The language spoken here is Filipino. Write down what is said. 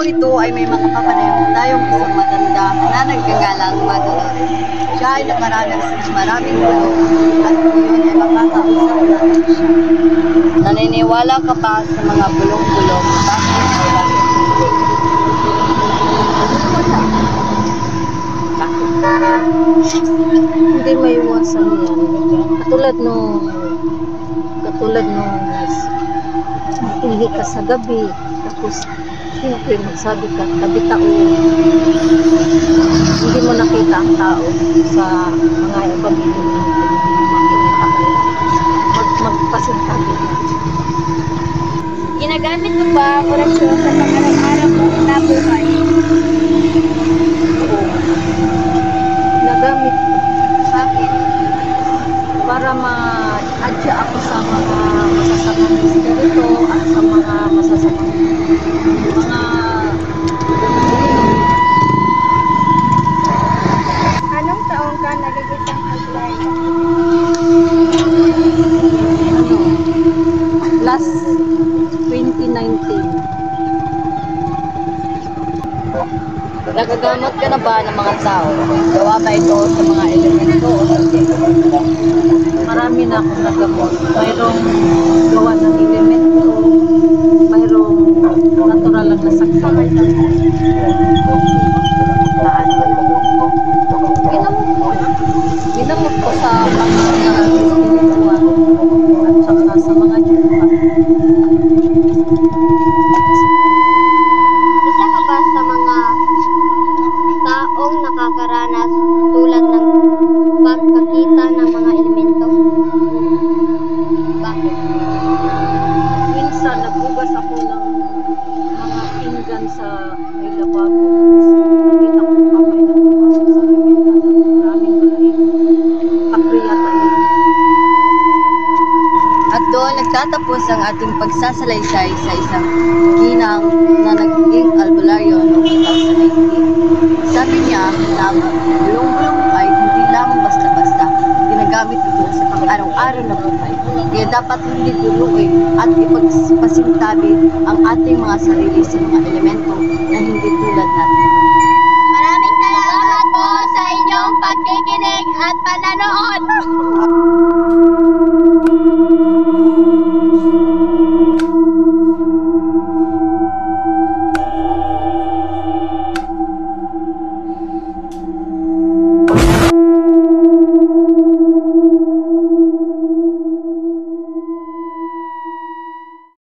ito ay may mga kapanayon tayong isang matanda na nagkagalang Dolores. Siya ay nakaranas ng maraming bulong at ngayon ay makakausap natin siya. Naniniwala ka ba sa mga bulong-bulong? Hindi may iwasan yan. Katulad nung hindi ka sa gabi, tapos siyempre magsabi ka, tabi tao, hindi mo nakita ang tao sa mga pamilya mo, makikita ka lang. Magpasintabi ka. Ginagamit mo ba ang orasyon sa pang-araw-araw mo na buhay? Oo. Nagamit ko. Bakit? Para ma-adya ako sa mga masasamang espiritu at sa mga masasamang mga Anong taong ka nagigisang aglay? last 2019. Nagagamot ka na ba ng mga tao? Gawa ba ito sa mga elemento o hindi? Marami na akong nagamot. Mayroong gawa ng elemento, mayroong natural lang nasaktan. Ginamot ko sa mga espiritual at saka sa mga jupa. Isa ka ba sa mga taong nakakaranas tulad ng pagkakita ng mga elemento? Bakit? Minsan nagbugas ako ng mga pinggan sa may lababo. Nakita ko kamay na pumasok sa bibig na maraming balay. Kapriyata yun. At doon nagtatapos ang ating pagsasalaysay sa isang ginang na naging albularyo noong 2019. Sabi niya na bulong-bulong ay hindi lamang basta-basta. Ginagamit ito sa pang-araw-araw na buhay. Kaya dapat hindi duluin at ipagpasintabi ang ating mga sarili sa mga elemento na hindi tulad natin. Maraming salamat po sa inyong pagkikinig at pananood!